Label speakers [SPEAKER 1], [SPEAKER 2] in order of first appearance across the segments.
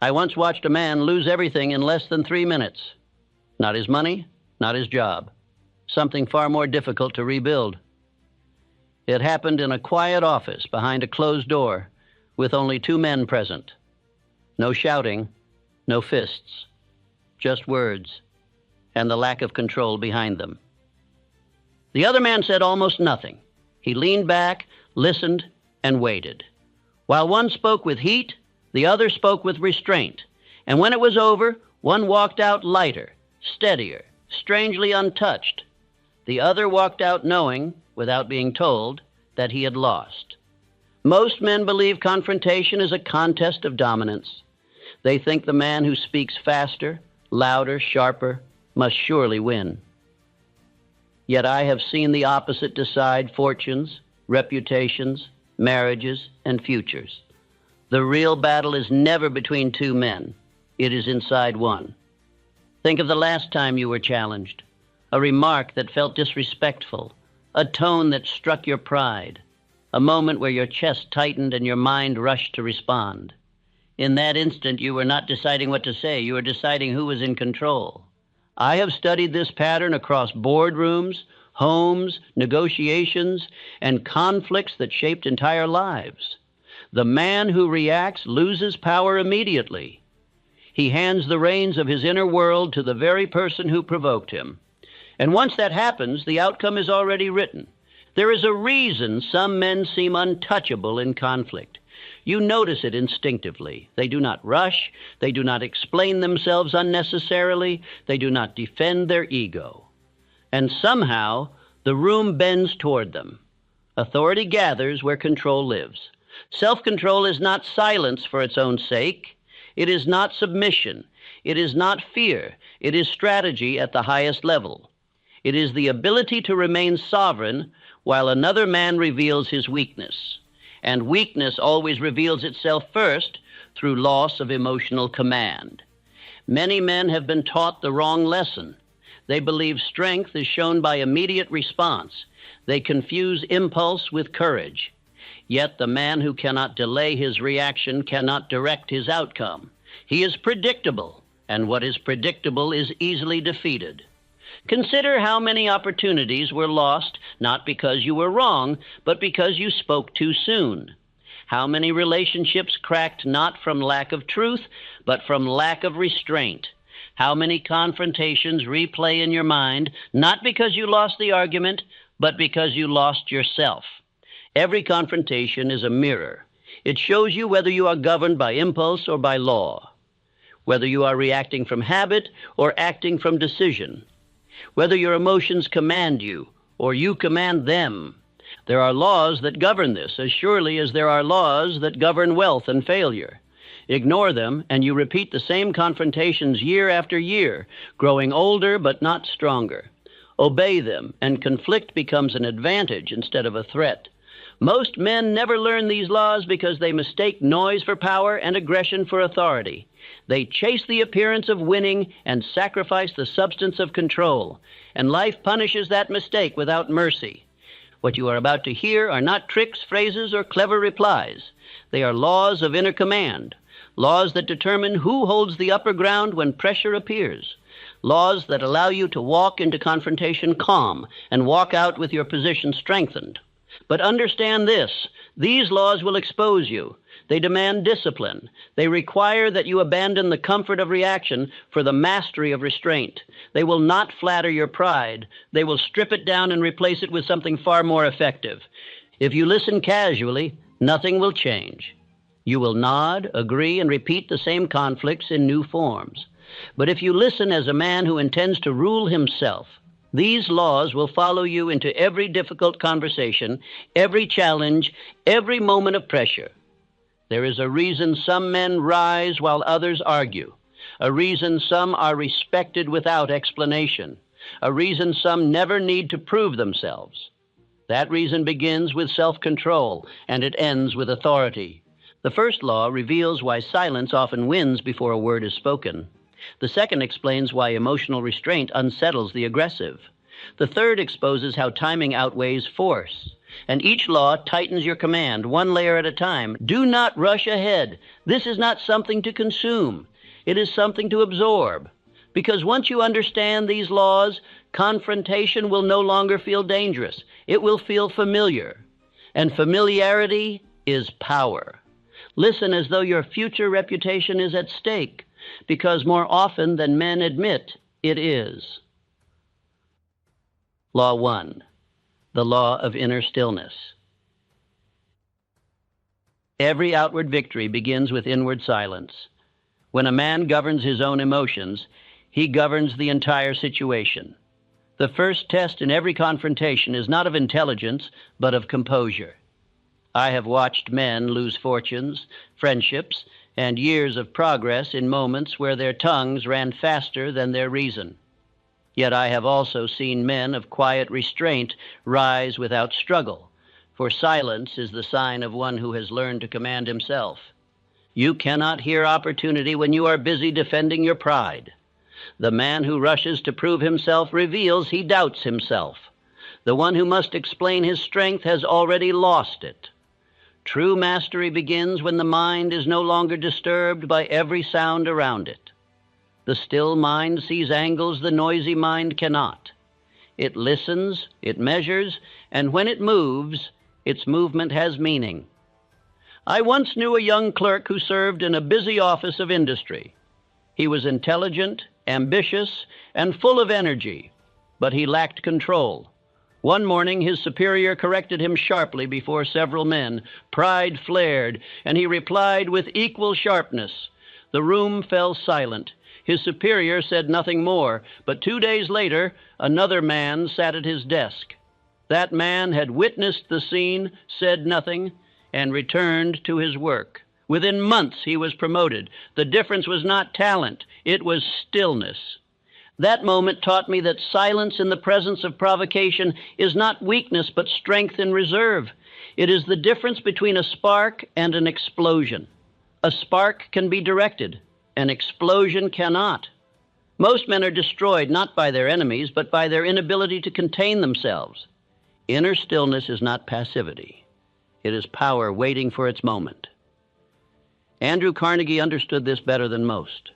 [SPEAKER 1] I once watched a man lose everything in less than 3 minutes. Not his money, not his job. Something far more difficult to rebuild. It happened in a quiet office behind a closed door with only 2 men present. No shouting, no fists, just words and the lack of control behind them. The other man said almost nothing. He leaned back, listened, and waited. While one spoke with heat, the other spoke with restraint. And when it was over, one walked out lighter, steadier, strangely untouched. The other walked out knowing, without being told, that he had lost. Most men believe confrontation is a contest of dominance. They think the man who speaks faster, louder, sharper, must surely win. Yet I have seen the opposite decide fortunes, reputations, marriages, and futures. The real battle is never between 2 men. It is inside one. Think of the last time you were challenged. A remark that felt disrespectful, a tone that struck your pride, a moment where your chest tightened and your mind rushed to respond. In that instant, you were not deciding what to say. You were deciding who was in control. I have studied this pattern across boardrooms, homes, negotiations, and conflicts that shaped entire lives. The man who reacts loses power immediately. He hands the reins of his inner world to the very person who provoked him. And once that happens, the outcome is already written. There is a reason some men seem untouchable in conflict. You notice it instinctively. They do not rush. They do not explain themselves unnecessarily. They do not defend their ego. And somehow, the room bends toward them. Authority gathers where control lives. Self-control is not silence for its own sake. It is not submission. It is not fear. It is strategy at the highest level. It is the ability to remain sovereign while another man reveals his weakness. And weakness always reveals itself first through loss of emotional command. Many men have been taught the wrong lesson. They believe strength is shown by immediate response. They confuse impulse with courage. Yet the man who cannot delay his reaction cannot direct his outcome. He is predictable, and what is predictable is easily defeated. Consider how many opportunities were lost, not because you were wrong, but because you spoke too soon. How many relationships cracked not from lack of truth, but from lack of restraint. How many confrontations replay in your mind, not because you lost the argument, but because you lost yourself. Every confrontation is a mirror. It shows you whether you are governed by impulse or by law, whether you are reacting from habit or acting from decision, whether your emotions command you or you command them. There are laws that govern this, as surely as there are laws that govern wealth and failure. Ignore them, and you repeat the same confrontations year after year, growing older but not stronger. Obey them, and conflict becomes an advantage instead of a threat. Most men never learn these laws because they mistake noise for power and aggression for authority. They chase the appearance of winning and sacrifice the substance of control, and life punishes that mistake without mercy. What you are about to hear are not tricks, phrases, or clever replies. They are laws of inner command, laws that determine who holds the upper ground when pressure appears, laws that allow you to walk into confrontation calm and walk out with your position strengthened. But understand this, these laws will expose you. They demand discipline. They require that you abandon the comfort of reaction for the mastery of restraint. They will not flatter your pride. They will strip it down and replace it with something far more effective. If you listen casually, nothing will change. You will nod, agree, and repeat the same conflicts in new forms. But if you listen as a man who intends to rule himself, these laws will follow you into every difficult conversation, every challenge, every moment of pressure. There is a reason some men rise while others argue, a reason some are respected without explanation, a reason some never need to prove themselves. That reason begins with self-control, and it ends with authority. The first law reveals why silence often wins before a word is spoken. The second explains why emotional restraint unsettles the aggressive. The third exposes how timing outweighs force. And each law tightens your command, one layer at a time. Do not rush ahead. This is not something to consume. It is something to absorb. Because once you understand these laws, confrontation will no longer feel dangerous. It will feel familiar. And familiarity is power. Listen as though your future reputation is at stake, because more often than men admit, it is. Law 1. The law of inner stillness. Every outward victory begins with inward silence. When a man governs his own emotions, he governs the entire situation. The first test in every confrontation is not of intelligence, but of composure. I have watched men lose fortunes, friendships, and years of progress in moments where their tongues ran faster than their reason. Yet I have also seen men of quiet restraint rise without struggle, for silence is the sign of one who has learned to command himself. You cannot hear opportunity when you are busy defending your pride. The man who rushes to prove himself reveals he doubts himself. The one who must explain his strength has already lost it. True mastery begins when the mind is no longer disturbed by every sound around it. The still mind sees angles the noisy mind cannot. It listens, it measures, and when it moves, its movement has meaning. I once knew a young clerk who served in a busy office of industry. He was intelligent, ambitious, and full of energy, but he lacked control. One morning, his superior corrected him sharply before several men. Pride flared, and he replied with equal sharpness. The room fell silent. His superior said nothing more, but 2 days later, another man sat at his desk. That man had witnessed the scene, said nothing, and returned to his work. Within months, he was promoted. The difference was not talent, it was stillness. That moment taught me that silence in the presence of provocation is not weakness, but strength in reserve. It is the difference between a spark and an explosion. A spark can be directed. An explosion cannot. Most men are destroyed not by their enemies, but by their inability to contain themselves. Inner stillness is not passivity. It is power waiting for its moment. Andrew Carnegie understood this better than most.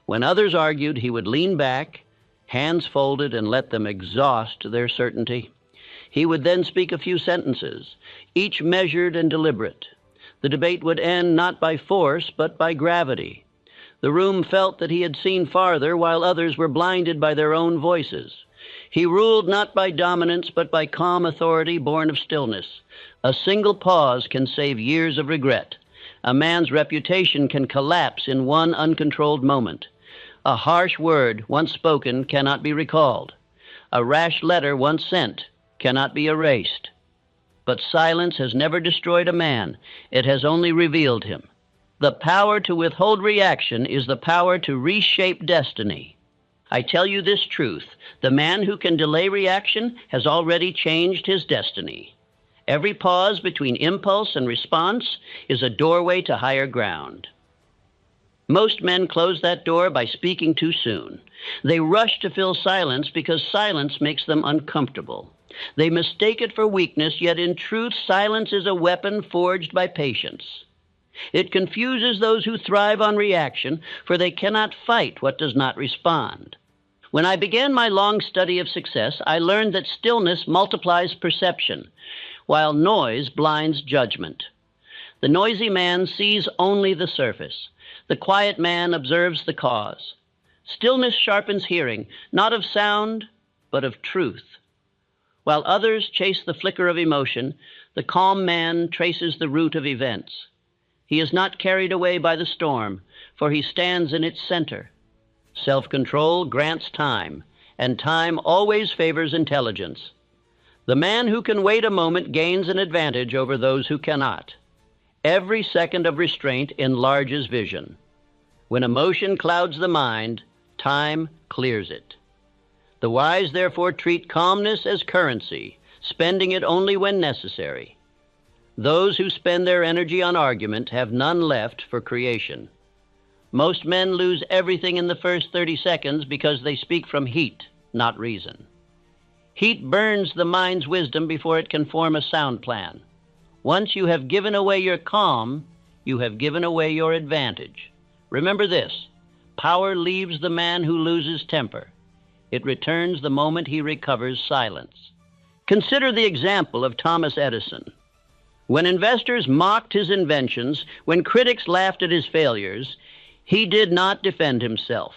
[SPEAKER 1] When others argued, he would lean back, hands folded, and let them exhaust their certainty. He would then speak a few sentences, each measured and deliberate. The debate would end not by force, but by gravity. The room felt that he had seen farther, while others were blinded by their own voices. He ruled not by dominance, but by calm authority born of stillness. A single pause can save years of regret. A man's reputation can collapse in one uncontrolled moment. A harsh word once spoken cannot be recalled. A rash letter once sent cannot be erased. But silence has never destroyed a man. It has only revealed him. The power to withhold reaction is the power to reshape destiny. I tell you this truth, the man who can delay reaction has already changed his destiny. Every pause between impulse and response is a doorway to higher ground. Most men close that door by speaking too soon. They rush to fill silence because silence makes them uncomfortable. They mistake it for weakness, yet in truth, silence is a weapon forged by patience. It confuses those who thrive on reaction, for they cannot fight what does not respond. When I began my long study of success, I learned that stillness multiplies perception, while noise blinds judgment. The noisy man sees only the surface. The quiet man observes the cause. Stillness sharpens hearing, not of sound, but of truth. While others chase the flicker of emotion, the calm man traces the root of events. He is not carried away by the storm, for he stands in its center. Self-control grants time, and time always favors intelligence. The man who can wait a moment gains an advantage over those who cannot. Every second of restraint enlarges vision. When emotion clouds the mind, time clears it. The wise therefore treat calmness as currency, spending it only when necessary. Those who spend their energy on argument have none left for creation. Most men lose everything in the first 30 seconds because they speak from heat, not reason. Heat burns the mind's wisdom before it can form a sound plan. Once you have given away your calm, you have given away your advantage. Remember this: power leaves the man who loses temper. It returns the moment he recovers silence. Consider the example of Thomas Edison. When investors mocked his inventions, when critics laughed at his failures, he did not defend himself.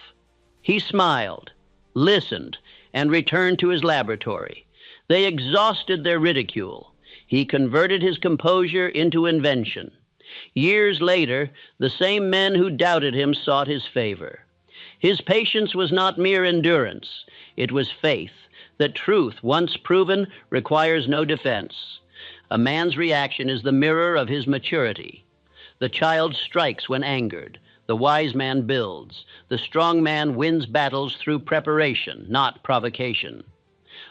[SPEAKER 1] He smiled, listened, and returned to his laboratory. They exhausted their ridicule. He converted his composure into invention. Years later, the same men who doubted him sought his favor. His patience was not mere endurance. It was faith that truth, once proven, requires no defense. A man's reaction is the mirror of his maturity. The child strikes when angered. The wise man builds. The strong man wins battles through preparation, not provocation.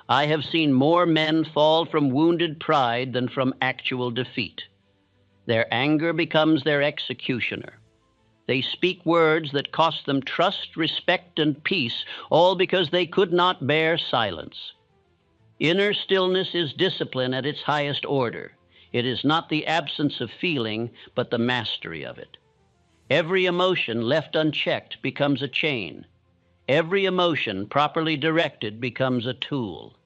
[SPEAKER 1] I have seen more men fall from wounded pride than from actual defeat. Their anger becomes their executioner. They speak words that cost them trust, respect, and peace, all because they could not bear silence. Inner stillness is discipline at its highest order. It is not the absence of feeling, but the mastery of it. Every emotion left unchecked becomes a chain. Every emotion properly directed becomes a tool.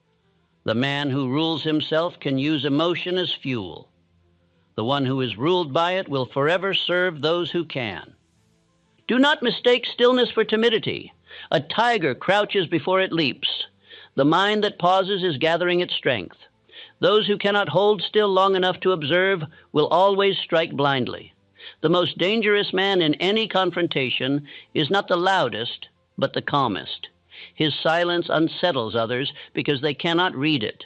[SPEAKER 1] The man who rules himself can use emotion as fuel. The one who is ruled by it will forever serve those who can. Do not mistake stillness for timidity. A tiger crouches before it leaps. The mind that pauses is gathering its strength. Those who cannot hold still long enough to observe will always strike blindly. The most dangerous man in any confrontation is not the loudest, but the calmest. His silence unsettles others because they cannot read it.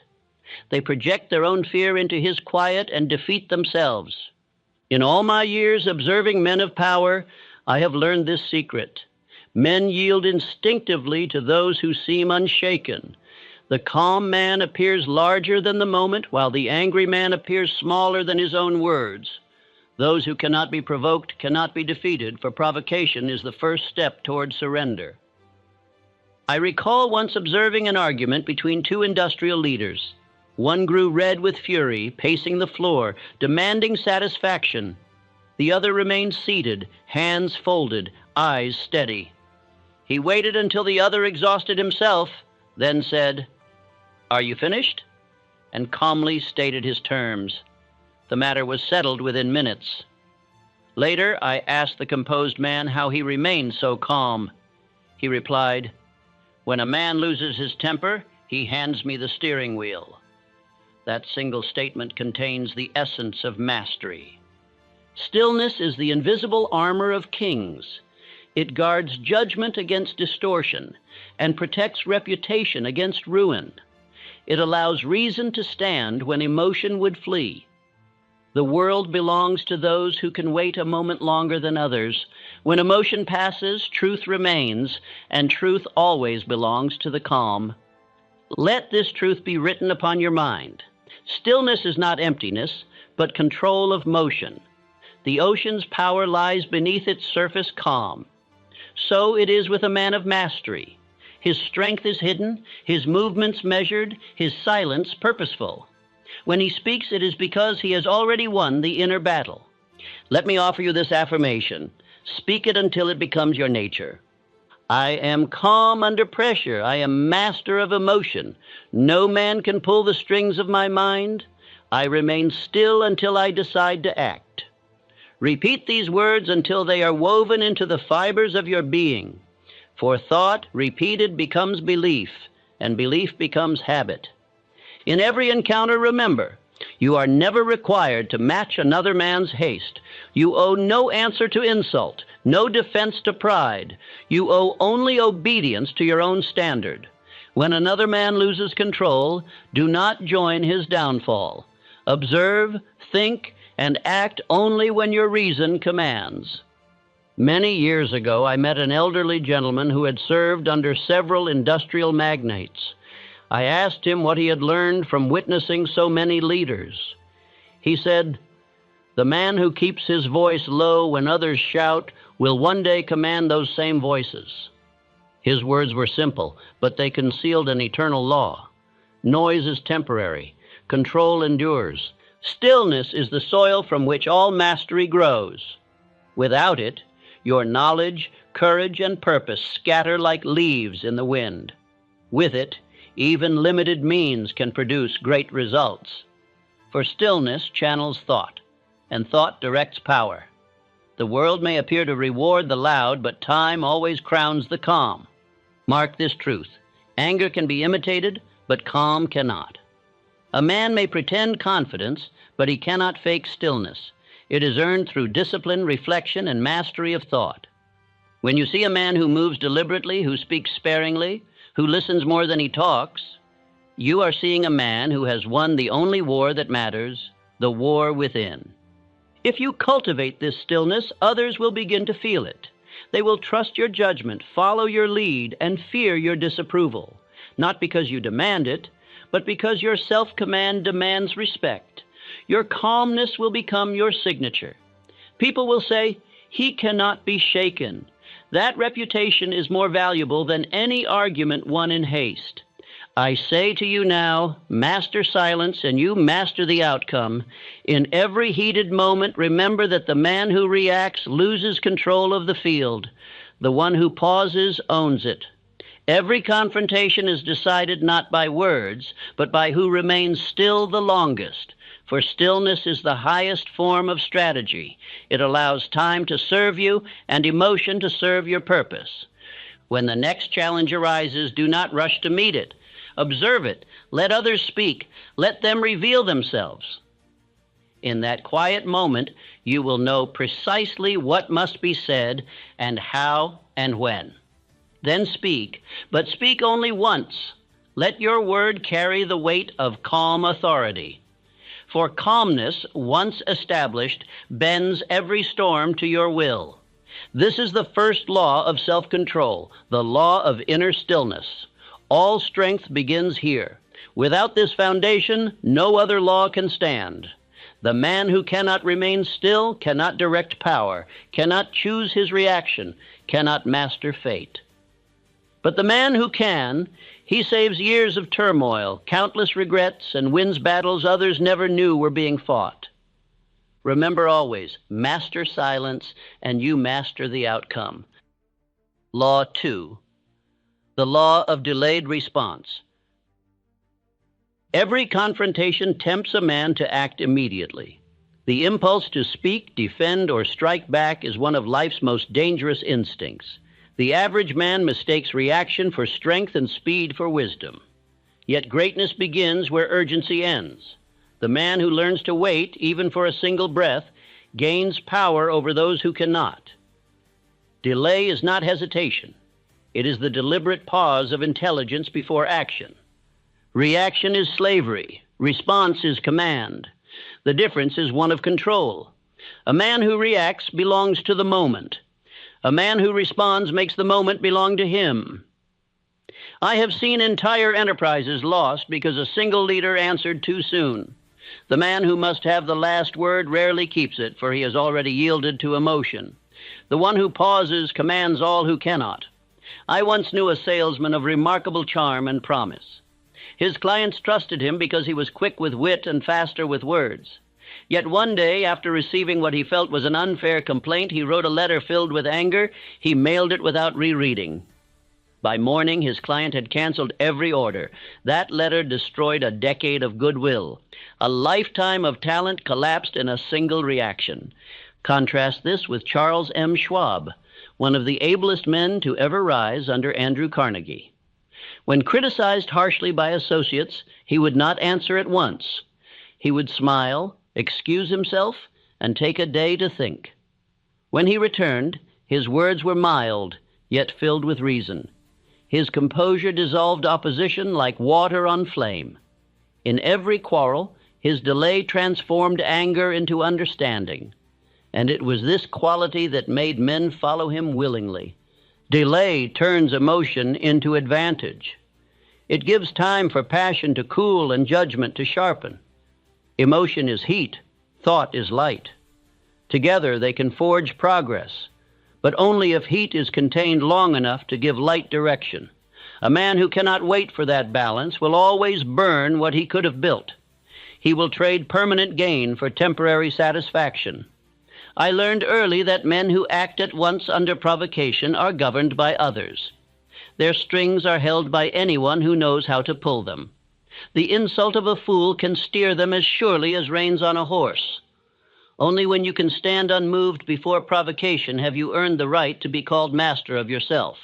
[SPEAKER 1] They project their own fear into his quiet and defeat themselves. In all my years observing men of power, I have learned this secret. Men yield instinctively to those who seem unshaken. The calm man appears larger than the moment, while the angry man appears smaller than his own words. Those who cannot be provoked cannot be defeated, for provocation is the first step toward surrender. I recall once observing an argument between two industrial leaders. One grew red with fury, pacing the floor, demanding satisfaction. The other remained seated, hands folded, eyes steady. He waited until the other exhausted himself, then said, "Are you finished?" and calmly stated his terms. The matter was settled within minutes. Later, I asked the composed man how he remained so calm. He replied, "When a man loses his temper, he hands me the steering wheel." That single statement contains the essence of mastery. Stillness is the invisible armor of kings. It guards judgment against distortion and protects reputation against ruin. It allows reason to stand when emotion would flee. The world belongs to those who can wait a moment longer than others. When emotion passes, truth remains, and truth always belongs to the calm. Let this truth be written upon your mind. Stillness is not emptiness, but control of motion. The ocean's power lies beneath its surface calm. So it is with a man of mastery. His strength is hidden, his movements measured, his silence purposeful. When he speaks, it is because he has already won the inner battle. Let me offer you this affirmation. Speak it until it becomes your nature. I am calm under pressure. I am master of emotion. No man can pull the strings of my mind. I remain still until I decide to act. Repeat these words until they are woven into the fibers of your being. For thought repeated becomes belief, and belief becomes habit. In every encounter, remember, you are never required to match another man's haste. You owe no answer to insult, no defense to pride. You owe only obedience to your own standard. When another man loses control, do not join his downfall. Observe, think, and act only when your reason commands. Many years ago, I met an elderly gentleman who had served under several industrial magnates. I asked him what he had learned from witnessing so many leaders. He said, "The man who keeps his voice low when others shout will one day command those same voices." His words were simple, but they concealed an eternal law. Noise is temporary. Control endures. Stillness is the soil from which all mastery grows. Without it, your knowledge, courage, and purpose scatter like leaves in the wind. With it, even limited means can produce great results. For stillness channels thought, and thought directs power. The world may appear to reward the loud, but time always crowns the calm. Mark this truth. Anger can be imitated, but calm cannot. A man may pretend confidence, but he cannot fake stillness. It is earned through discipline, reflection, and mastery of thought. When you see a man who moves deliberately, who speaks sparingly, who listens more than he talks, you are seeing a man who has won the only war that matters, the war within. If you cultivate this stillness, others will begin to feel it. They will trust your judgment, follow your lead, and fear your disapproval, not because you demand it, but because your self-command demands respect. Your calmness will become your signature. People will say, "He cannot be shaken." That reputation is more valuable than any argument won in haste. I say to you now, master silence and you master the outcome. In every heated moment, remember that the man who reacts loses control of the field. The one who pauses owns it. Every confrontation is decided not by words, but by who remains still the longest. For stillness is the highest form of strategy. It allows time to serve you and emotion to serve your purpose. When the next challenge arises, do not rush to meet it. Observe it. Let others speak. Let them reveal themselves. In that quiet moment, you will know precisely what must be said and how and when. Then speak, but speak only once. Let your word carry the weight of calm authority. For calmness, once established, bends every storm to your will. This is the first law of self-control, the law of inner stillness. All strength begins here. Without this foundation, no other law can stand. The man who cannot remain still cannot direct power, cannot choose his reaction, cannot master fate. But the man who can, he saves years of turmoil, countless regrets, and wins battles others never knew were being fought. Remember always, master silence, and you master the outcome. Law 2. The law of delayed response. Every confrontation tempts a man to act immediately. The impulse to speak, defend, or strike back is one of life's most dangerous instincts. The average man mistakes reaction for strength and speed for wisdom. Yet greatness begins where urgency ends. The man who learns to wait, even for a single breath, gains power over those who cannot. Delay is not hesitation. It is the deliberate pause of intelligence before action. Reaction is slavery. Response is command. The difference is one of control. A man who reacts belongs to the moment. A man who responds makes the moment belong to him. I have seen entire enterprises lost because a single leader answered too soon. The man who must have the last word rarely keeps it, for he has already yielded to emotion. The one who pauses commands all who cannot. I once knew a salesman of remarkable charm and promise. His clients trusted him because he was quick with wit and faster with words. Yet one day, after receiving what he felt was an unfair complaint, he wrote a letter filled with anger. He mailed it without rereading. By morning, his client had canceled every order. That letter destroyed a decade of goodwill. A lifetime of talent collapsed in a single reaction. Contrast this with Charles M. Schwab, one of the ablest men to ever rise under Andrew Carnegie. When criticized harshly by associates, he would not answer at once. He would smile, excuse himself, and take a day to think. When he returned, his words were mild, yet filled with reason. His composure dissolved opposition like water on flame. In every quarrel, his delay transformed anger into understanding. And it was this quality that made men follow him willingly. Delay turns emotion into advantage. It gives time for passion to cool and judgment to sharpen. Emotion is heat, thought is light. Together they can forge progress, but only if heat is contained long enough to give light direction. A man who cannot wait for that balance will always burn what he could have built. He will trade permanent gain for temporary satisfaction. I learned early that men who act at once under provocation are governed by others. Their strings are held by anyone who knows how to pull them. The insult of a fool can steer them as surely as reins on a horse. Only when you can stand unmoved before provocation have you earned the right to be called master of yourself.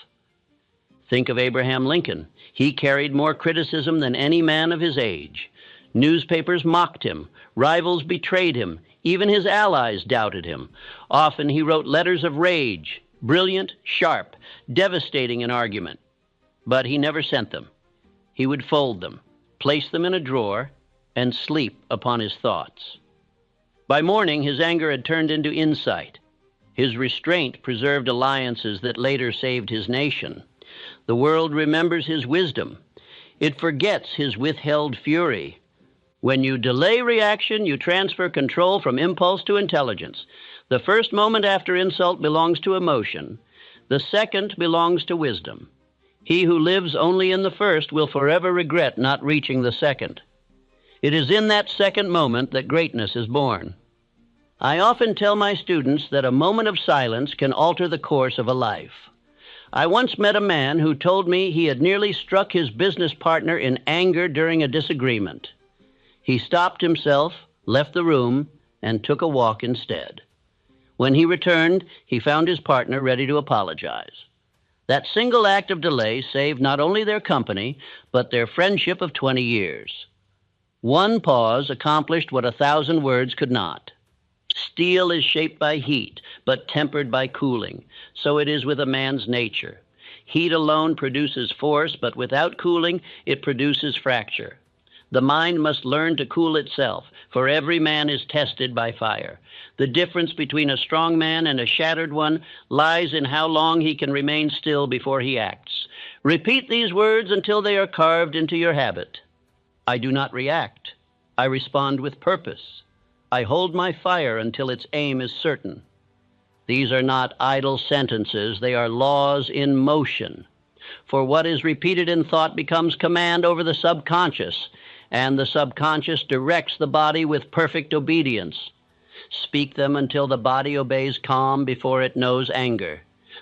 [SPEAKER 1] Think of Abraham Lincoln. He carried more criticism than any man of his age. Newspapers mocked him. Rivals betrayed him. Even his allies doubted him. Often he wrote letters of rage, brilliant, sharp, devastating in argument. But he never sent them. He would fold them, place them in a drawer, and sleep upon his thoughts. By morning, his anger had turned into insight. His restraint preserved alliances that later saved his nation. The world remembers his wisdom. It forgets his withheld fury. When you delay reaction, you transfer control from impulse to intelligence. The first moment after insult belongs to emotion. The second belongs to wisdom. He who lives only in the first will forever regret not reaching the second. It is in that second moment that greatness is born. I often tell my students that a moment of silence can alter the course of a life. I once met a man who told me he had nearly struck his business partner in anger during a disagreement. He stopped himself, left the room, and took a walk instead. When he returned, he found his partner ready to apologize. That single act of delay saved not only their company, but their friendship of 20 years. One pause accomplished what 1,000 words could not. Steel is shaped by heat, but tempered by cooling. So it is with a man's nature. Heat alone produces force, but without cooling, it produces fracture. The mind must learn to cool itself, for every man is tested by fire. The difference between a strong man and a shattered one lies in how long he can remain still before he acts. Repeat these words until they are carved into your habit. I do not react. I respond with purpose. I hold my fire until its aim is certain. These are not idle sentences. They are laws in motion. For what is repeated in thought becomes command over the subconscious, and the subconscious directs the body with perfect obedience. Speak them until the body obeys calm before it knows anger.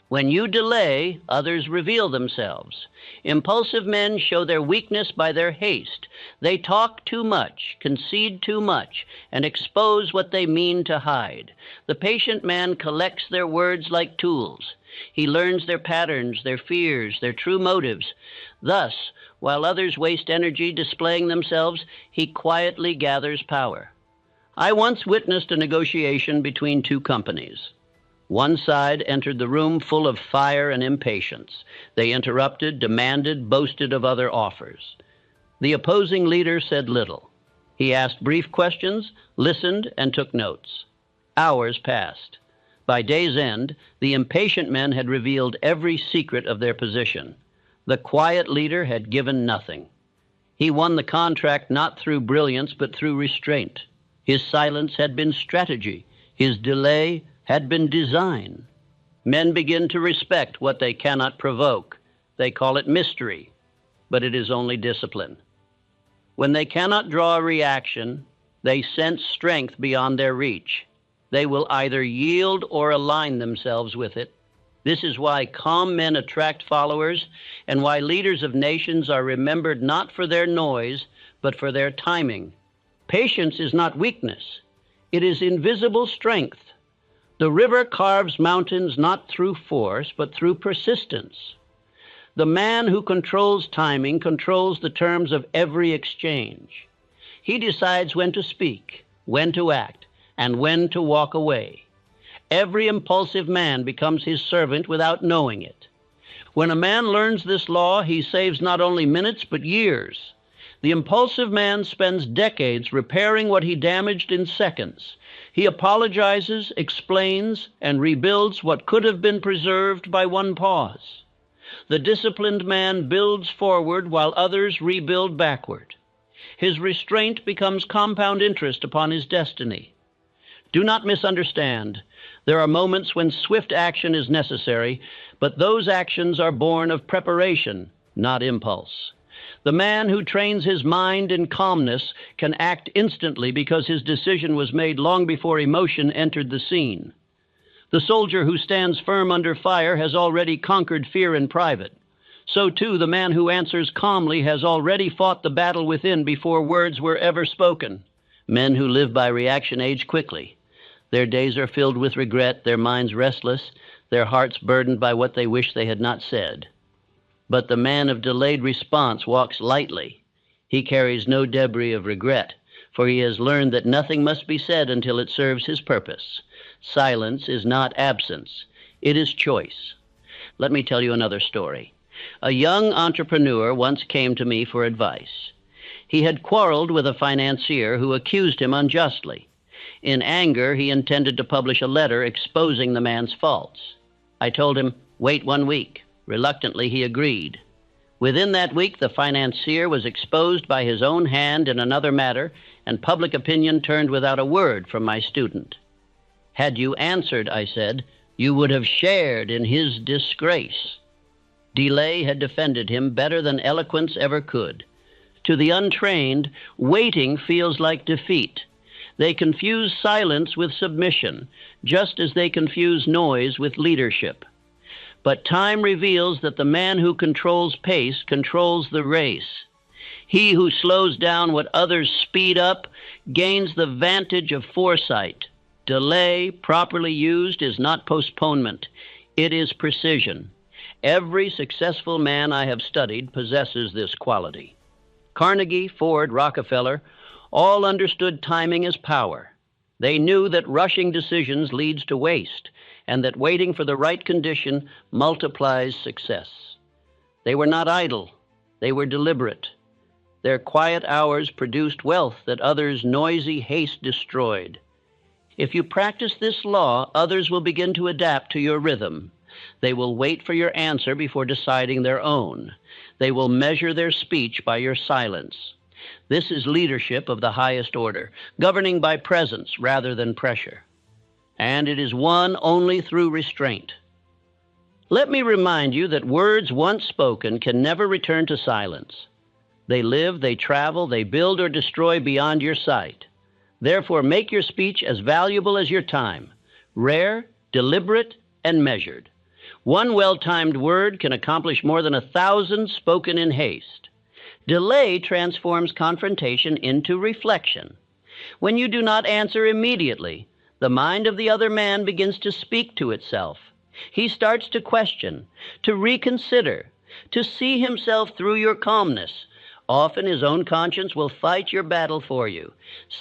[SPEAKER 1] When you delay, others reveal themselves. Impulsive men show their weakness by their haste. They talk too much, concede too much, and expose what they mean to hide. The patient man collects their words like tools. He learns their patterns, their fears, their true motives. Thus, while others waste energy displaying themselves, he quietly gathers power. I once witnessed a negotiation between two companies. One side entered the room full of fire and impatience. They interrupted, demanded, boasted of other offers. The opposing leader said little. He asked brief questions, listened, and took notes. Hours passed. By day's end, the impatient men had revealed every secret of their position. The quiet leader had given nothing. He won the contract not through brilliance, but through restraint. His silence had been strategy. His delay had been design. Men begin to respect what they cannot provoke. They call it mystery, but it is only discipline. When they cannot draw a reaction, they sense strength beyond their reach. They will either yield or align themselves with it. This is why calm men attract followers, and why leaders of nations are remembered not for their noise, but for their timing. Patience is not weakness. It is invisible strength. The river carves mountains not through force, but through persistence. The man who controls timing controls the terms of every exchange. He decides when to speak, when to act, and when to walk away. Every impulsive man becomes his servant without knowing it. When a man learns this law, he saves not only minutes, but years. The impulsive man spends decades repairing what he damaged in seconds. He apologizes, explains, and rebuilds what could have been preserved by one pause. The disciplined man builds forward while others rebuild backward. His restraint becomes compound interest upon his destiny. Do not misunderstand. There are moments when swift action is necessary, but those actions are born of preparation, not impulse. The man who trains his mind in calmness can act instantly because his decision was made long before emotion entered the scene. The soldier who stands firm under fire has already conquered fear in private. So too, the man who answers calmly has already fought the battle within before words were ever spoken. Men who live by reaction age quickly. Their days are filled with regret, their minds restless, their hearts burdened by what they wish they had not said. But the man of delayed response walks lightly. He carries no debris of regret, for he has learned that nothing must be said until it serves his purpose. Silence is not absence, it is choice. Let me tell you another story. A young entrepreneur once came to me for advice. He had quarreled with a financier who accused him unjustly. In anger, he intended to publish a letter exposing the man's faults. I told him, wait 1 week. Reluctantly, he agreed. Within that week, the financier was exposed by his own hand in another matter, and public opinion turned without a word from my student. Had you answered, I said, you would have shared in his disgrace. Delay had defended him better than eloquence ever could. To the untrained, waiting feels like defeat. They confuse silence with submission, just as they confuse noise with leadership. But time reveals that the man who controls pace controls the race. He who slows down what others speed up gains the vantage of foresight. Delay, properly used, is not postponement. It is precision. Every successful man I have studied possesses this quality. Carnegie, Ford, Rockefeller, all understood timing as power. They knew that rushing decisions leads to waste, and that waiting for the right condition multiplies success. They were not idle. They were deliberate. Their quiet hours produced wealth that others' noisy haste destroyed. If you practice this law, others will begin to adapt to your rhythm. They will wait for your answer before deciding their own. They will measure their speech by your silence. This is leadership of the highest order, governing by presence rather than pressure. And it is won only through restraint. Let me remind you that words once spoken can never return to silence. They live, they travel, they build or destroy beyond your sight. Therefore, make your speech as valuable as your time, rare, deliberate, and measured. One well-timed word can accomplish more than 1,000 spoken in haste. Delay transforms confrontation into reflection. When you do not answer immediately, the mind of the other man begins to speak to itself. He starts to question, to reconsider, to see himself through your calmness. Often his own conscience will fight your battle for you.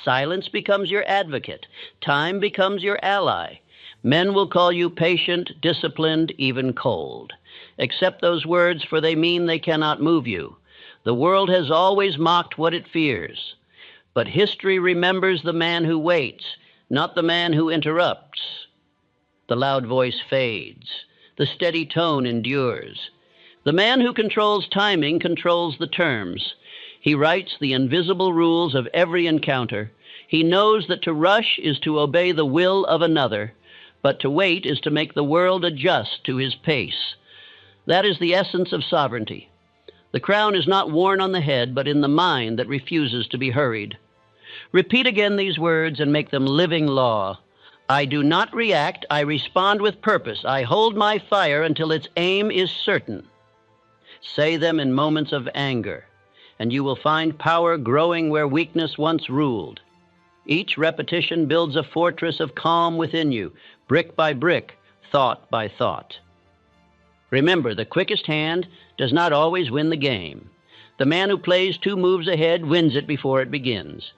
[SPEAKER 1] Silence becomes your advocate. Time becomes your ally. Men will call you patient, disciplined, even cold. Accept those words, for they mean they cannot move you. The world has always mocked what it fears. But history remembers the man who waits, not the man who interrupts. The loud voice fades. The steady tone endures. The man who controls timing controls the terms. He writes the invisible rules of every encounter. He knows that to rush is to obey the will of another, but to wait is to make the world adjust to his pace. That is the essence of sovereignty. The crown is not worn on the head, but in the mind that refuses to be hurried. Repeat again these words and make them living law. I do not react, I respond with purpose. I hold my fire until its aim is certain. Say them in moments of anger, and you will find power growing where weakness once ruled. Each repetition builds a fortress of calm within you, brick by brick, thought by thought. Remember, the quickest hand does not always win the game. The man who plays 2 moves ahead wins it before it begins.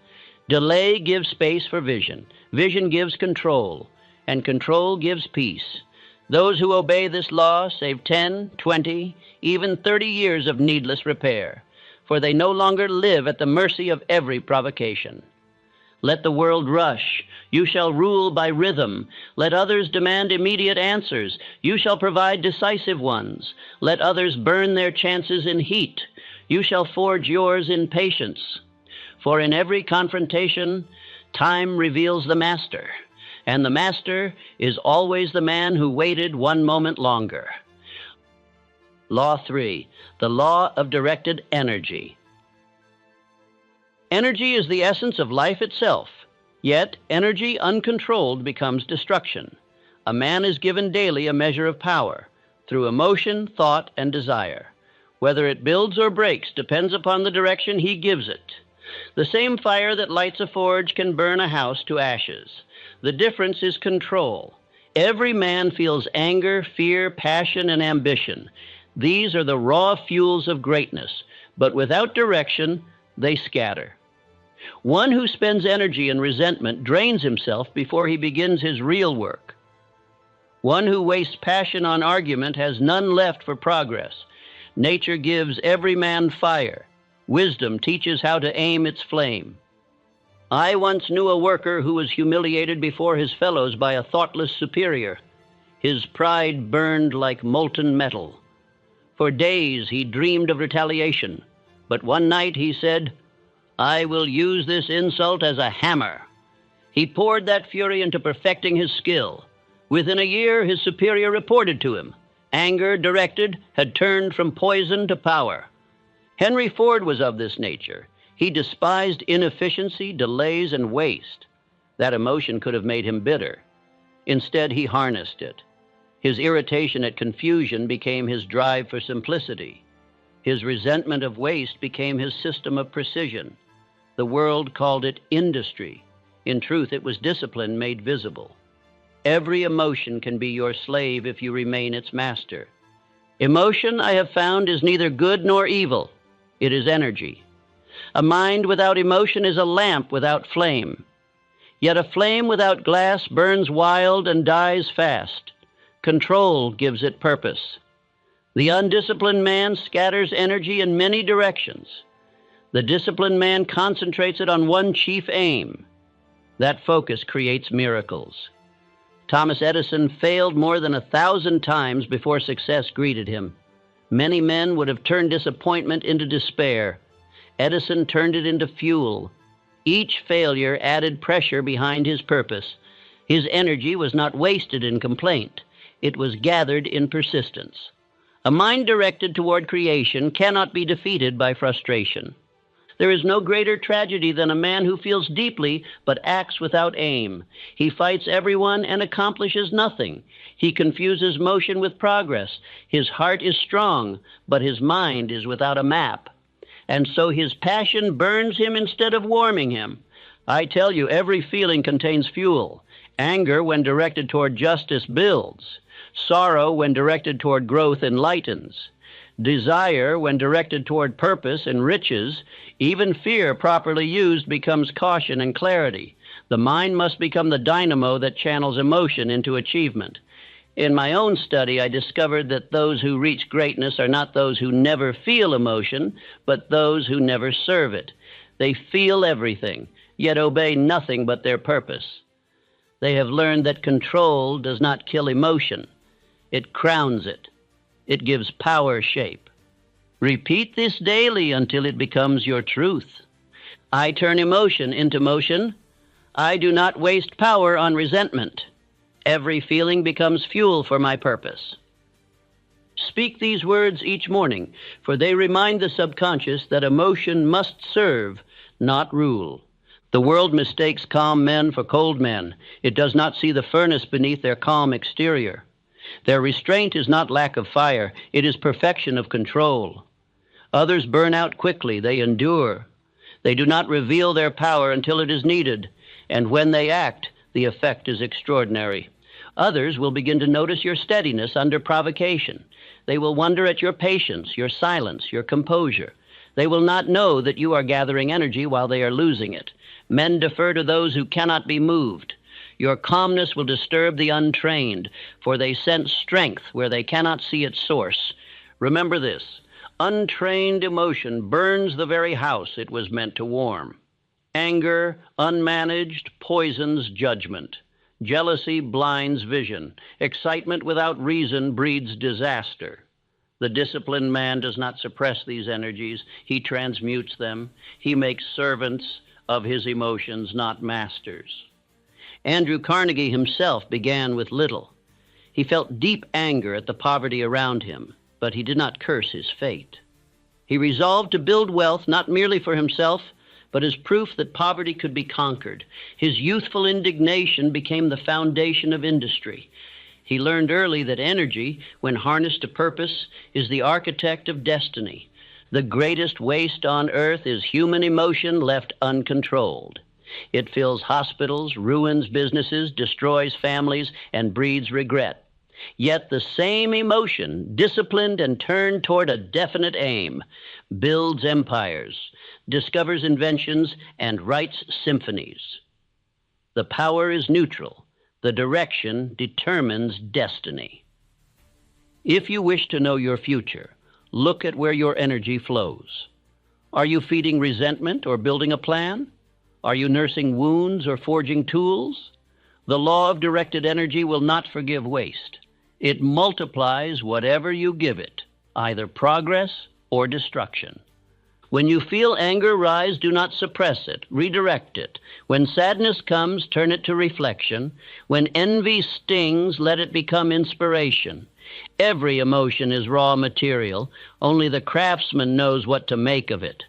[SPEAKER 1] Delay gives space for vision. Vision gives control, and control gives peace. Those who obey this law save 10, 20, even 30 years of needless repair, for they no longer live at the mercy of every provocation. Let the world rush. You shall rule by rhythm. Let others demand immediate answers. You shall provide decisive ones. Let others burn their chances in heat. You shall forge yours in patience. For in every confrontation, time reveals the master, and the master is always the man who waited 1 moment longer. Law 3, the law of directed energy. Energy is the essence of life itself, yet energy uncontrolled becomes destruction. A man is given daily a measure of power, through emotion, thought, and desire. Whether it builds or breaks depends upon the direction he gives it. The same fire that lights a forge can burn a house to ashes. The difference is control. Every man feels anger, fear, passion, and ambition. These are the raw fuels of greatness, but without direction, they scatter. One who spends energy in resentment drains himself before he begins his real work. One who wastes passion on argument has none left for progress. Nature gives every man fire. Wisdom teaches how to aim its flame. I once knew a worker who was humiliated before his fellows by a thoughtless superior. His pride burned like molten metal. For days he dreamed of retaliation, but one night he said, "I will use this insult as a hammer." He poured that fury into perfecting his skill. Within a year, his superior reported to him. Anger directed had turned from poison to power. Henry Ford was of this nature. He despised inefficiency, delays, and waste. That emotion could have made him bitter. Instead, he harnessed it. His irritation at confusion became his drive for simplicity. His resentment of waste became his system of precision. The world called it industry. In truth, it was discipline made visible. Every emotion can be your slave if you remain its master. Emotion, I have found, is neither good nor evil. It is energy. A mind without emotion is a lamp without flame. Yet a flame without glass burns wild and dies fast. Control gives it purpose. The undisciplined man scatters energy in many directions. The disciplined man concentrates it on one chief aim. That focus creates miracles. Thomas Edison failed more than 1,000 times before success greeted him. Many men would have turned disappointment into despair. Edison turned it into fuel. Each failure added pressure behind his purpose. His energy was not wasted in complaint. It was gathered in persistence. A mind directed toward creation cannot be defeated by frustration. There is no greater tragedy than a man who feels deeply but acts without aim. He fights everyone and accomplishes nothing. He confuses motion with progress. His heart is strong, but his mind is without a map. And so his passion burns him instead of warming him. I tell you, every feeling contains fuel. Anger, when directed toward justice, builds. Sorrow, when directed toward growth, enlightens. Desire, when directed toward purpose, enriches. Even fear, properly used, becomes caution and clarity. The mind must become the dynamo that channels emotion into achievement. In my own study, I discovered that those who reach greatness are not those who never feel emotion, but those who never serve it. They feel everything, yet obey nothing but their purpose. They have learned that control does not kill emotion. It crowns it. It gives power shape. Repeat this daily until it becomes your truth. I turn emotion into motion. I do not waste power on resentment. Every feeling becomes fuel for my purpose. Speak these words each morning, for they remind the subconscious that emotion must serve, not rule. The world mistakes calm men for cold men. It does not see the furnace beneath their calm exterior. Their restraint is not lack of fire, it is perfection of control. Others burn out quickly, they endure. They do not reveal their power until it is needed, and when they act, the effect is extraordinary. Others will begin to notice your steadiness under provocation. They will wonder at your patience, your silence, your composure. They will not know that you are gathering energy while they are losing it. Men defer to those who cannot be moved. Your calmness will disturb the untrained, for they sense strength where they cannot see its source. Remember this: untrained emotion burns the very house it was meant to warm. Anger, unmanaged, poisons judgment. Jealousy blinds vision. Excitement without reason breeds disaster. The disciplined man does not suppress these energies. He transmutes them. He makes servants of his emotions, not masters. Andrew Carnegie himself began with little. He felt deep anger at the poverty around him. But he did not curse his fate. He resolved to build wealth not merely for himself, but as proof that poverty could be conquered. His youthful indignation became the foundation of industry. He learned early that energy, when harnessed to purpose, is the architect of destiny. The greatest waste on earth is human emotion left uncontrolled. It fills hospitals, ruins businesses, destroys families, and breeds regret. Yet the same emotion, disciplined and turned toward a definite aim, builds empires, discovers inventions, and writes symphonies. The power is neutral. The direction determines destiny. If you wish to know your future, look at where your energy flows. Are you feeding resentment or building a plan? Are you nursing wounds or forging tools? The law of directed energy will not forgive waste. It multiplies whatever you give it, either progress or destruction. When you feel anger rise, do not suppress it, redirect it. When sadness comes, turn it to reflection. When envy stings, let it become inspiration. Every emotion is raw material. Only the craftsman knows what to make of it.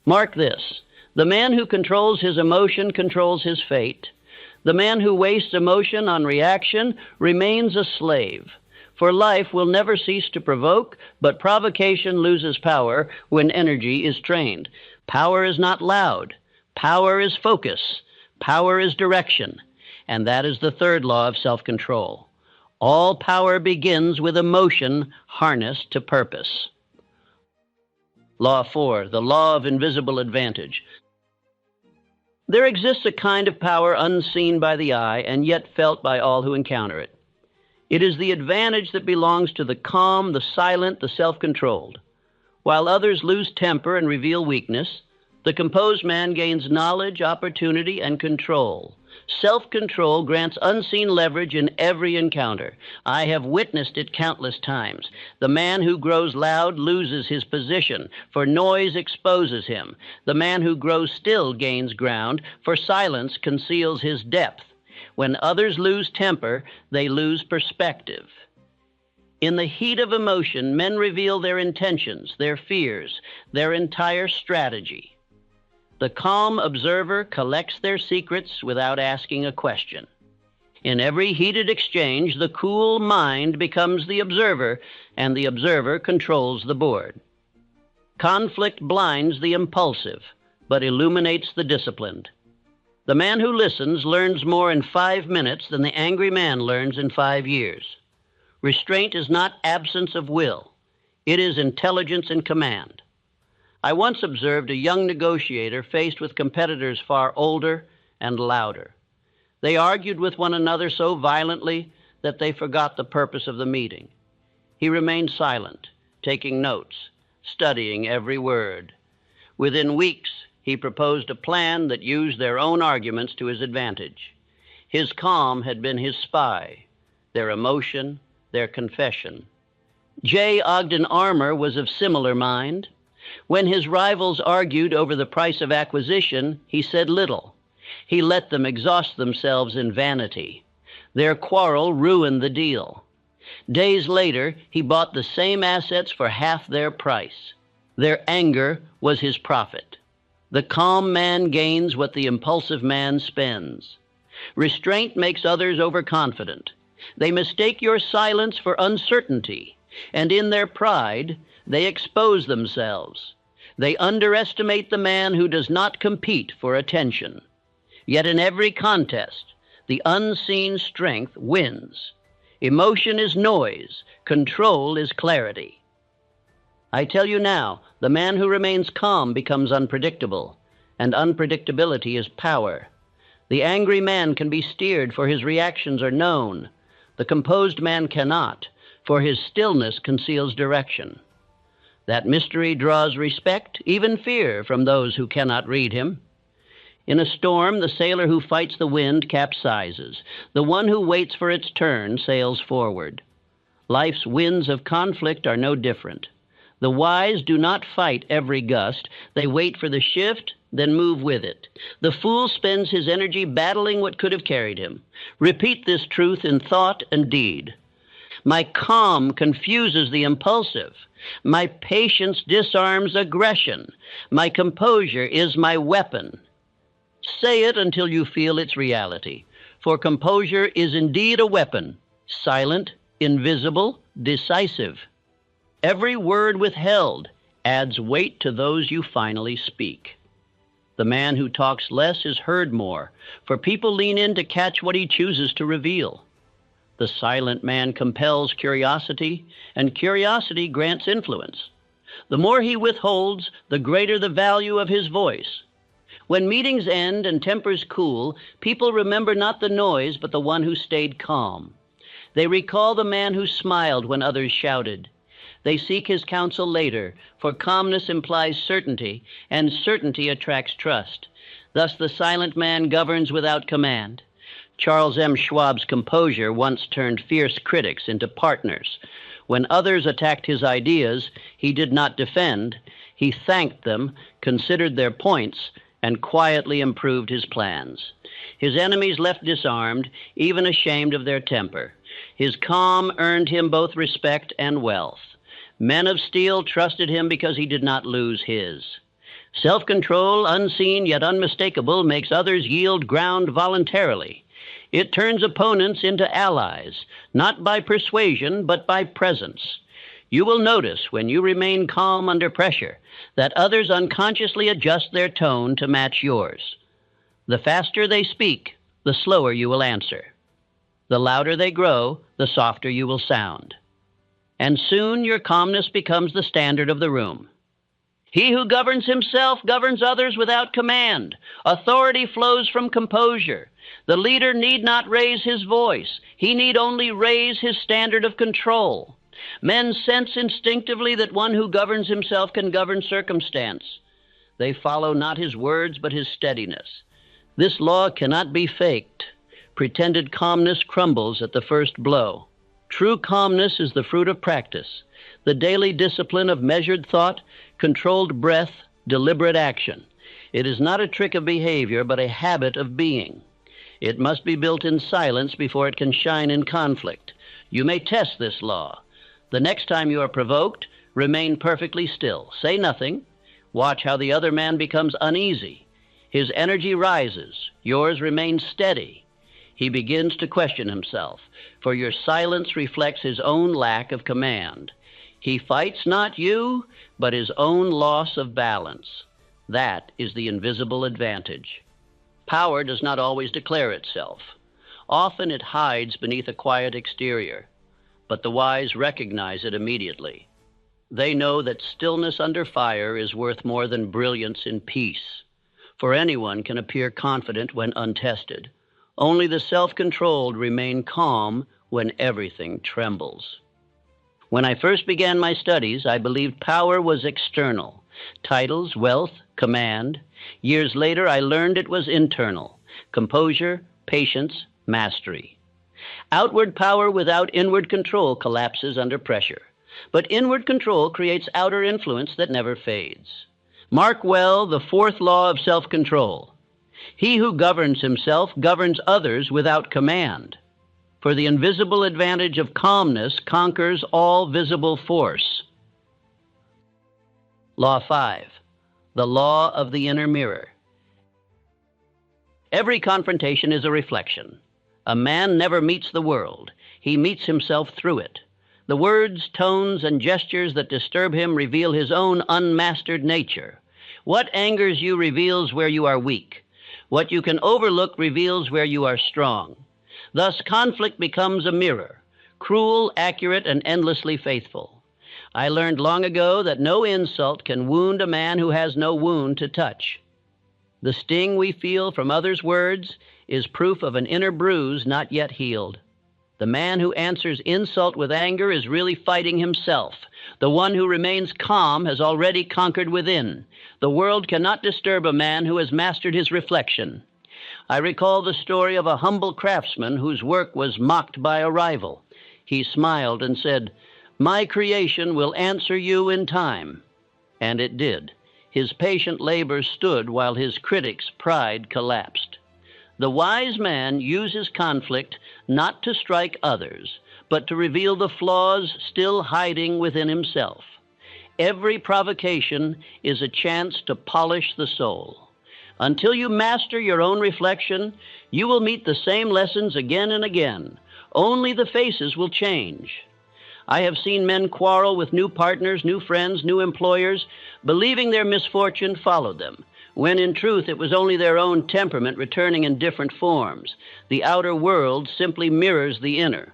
[SPEAKER 1] Mark this: the man who controls his emotion controls his fate. The man who wastes emotion on reaction remains a slave. For life will never cease to provoke, but provocation loses power when energy is trained. Power is not loud. Power is focus. Power is direction. And that is the third law of self-control. All power begins with emotion harnessed to purpose. Law 4, the law of invisible advantage. There exists a kind of power unseen by the eye and yet felt by all who encounter it. It is the advantage that belongs to the calm, the silent, the self-controlled. While others lose temper and reveal weakness, the composed man gains knowledge, opportunity, and control. Self-control grants unseen leverage in every encounter. I have witnessed it countless times. The man who grows loud loses his position, for noise exposes him. The man who grows still gains ground, for silence conceals his depth. When others lose temper, they lose perspective. In the heat of emotion, men reveal their intentions, their fears, their entire strategy. The calm observer collects their secrets without asking a question. In every heated exchange, the cool mind becomes the observer, and the observer controls the board. Conflict blinds the impulsive, but illuminates the disciplined. The man who listens learns more in 5 minutes than the angry man learns in 5 years. Restraint is not absence of will. It is intelligence and command. I once observed a young negotiator faced with competitors far older and louder. They argued with one another so violently that they forgot the purpose of the meeting. He remained silent, taking notes, studying every word. Within weeks, he proposed a plan that used their own arguments to his advantage. His calm had been his spy, their emotion, their confession. J. Ogden Armour was of similar mind. When his rivals argued over the price of acquisition, he said little. He let them exhaust themselves in vanity. Their quarrel ruined the deal. Days later, he bought the same assets for half their price. Their anger was his profit. The calm man gains what the impulsive man spends. Restraint makes others overconfident. They mistake your silence for uncertainty, and in their pride, they expose themselves. They underestimate the man who does not compete for attention. Yet in every contest, the unseen strength wins. Emotion is noise. Control is clarity. I tell you now, the man who remains calm becomes unpredictable, and unpredictability is power. The angry man can be steered, for his reactions are known. The composed man cannot, for his stillness conceals direction. That mystery draws respect, even fear, from those who cannot read him. In a storm, the sailor who fights the wind capsizes. The one who waits for its turn sails forward. Life's winds of conflict are no different. The wise do not fight every gust. They wait for the shift, then move with it. The fool spends his energy battling what could have carried him. Repeat this truth in thought and deed. My calm confuses the impulsive. My patience disarms aggression. My composure is my weapon. Say it until you feel its reality, for composure is indeed a weapon, silent, invisible, decisive. Every word withheld adds weight to those you finally speak. The man who talks less is heard more, for people lean in to catch what he chooses to reveal. The silent man compels curiosity, and curiosity grants influence. The more he withholds, the greater the value of his voice. When meetings end and tempers cool, people remember not the noise, but the one who stayed calm. They recall the man who smiled when others shouted. They seek his counsel later, for calmness implies certainty, and certainty attracts trust. Thus the silent man governs without command. Charles M. Schwab's composure once turned fierce critics into partners. When others attacked his ideas, he did not defend. He thanked them, considered their points, and quietly improved his plans. His enemies left disarmed, even ashamed of their temper. His calm earned him both respect and wealth. Men of steel trusted him because he did not lose his. Self-control, unseen yet unmistakable, makes others yield ground voluntarily. It turns opponents into allies, not by persuasion, but by presence. You will notice, when you remain calm under pressure, that others unconsciously adjust their tone to match yours. The faster they speak, the slower you will answer. The louder they grow, the softer you will sound. And soon your calmness becomes the standard of the room. He who governs himself governs others without command. Authority flows from composure. The leader need not raise his voice. He need only raise his standard of control. Men sense instinctively that one who governs himself can govern circumstance. They follow not his words, but his steadiness. This law cannot be faked. Pretended calmness crumbles at the first blow. True calmness is the fruit of practice, the daily discipline of measured thought, controlled breath, deliberate action. It is not a trick of behavior, but a habit of being. It must be built in silence before it can shine in conflict. You may test this law. The next time you are provoked, remain perfectly still. Say nothing. Watch how the other man becomes uneasy. His energy rises. Yours remains steady. He begins to question himself, for your silence reflects his own lack of command. He fights not you, but his own loss of balance. That is the invisible advantage. Power does not always declare itself. Often it hides beneath a quiet exterior, but the wise recognize it immediately. They know that stillness under fire is worth more than brilliance in peace, for anyone can appear confident when untested. Only the self-controlled remain calm when everything trembles. When I first began my studies, I believed power was external. Titles, wealth, command. Years later, I learned it was internal. Composure, patience, mastery. Outward power without inward control collapses under pressure. But inward control creates outer influence that never fades. Mark well the fourth law of self-control. He who governs himself governs others without command. For the invisible advantage of calmness conquers all visible force. Law 5. The law of the inner mirror. Every confrontation is a reflection. A man never meets the world. He meets himself through it. The words, tones, and gestures that disturb him reveal his own unmastered nature. What angers you reveals where you are weak. What you can overlook reveals where you are strong. Thus, conflict becomes a mirror, cruel, accurate, and endlessly faithful. I learned long ago that no insult can wound a man who has no wound to touch. The sting we feel from others' words is proof of an inner bruise not yet healed. The man who answers insult with anger is really fighting himself. The one who remains calm has already conquered within. The world cannot disturb a man who has mastered his reflection. I recall the story of a humble craftsman whose work was mocked by a rival. He smiled and said, "My creation will answer you in time." And it did. His patient labor stood while his critics' pride collapsed. The wise man uses conflict not to strike others, but to reveal the flaws still hiding within himself. Every provocation is a chance to polish the soul. Until you master your own reflection, you will meet the same lessons again and again. Only the faces will change. I have seen men quarrel with new partners, new friends, new employers, believing their misfortune followed them, when in truth it was only their own temperament returning in different forms. The outer world simply mirrors the inner.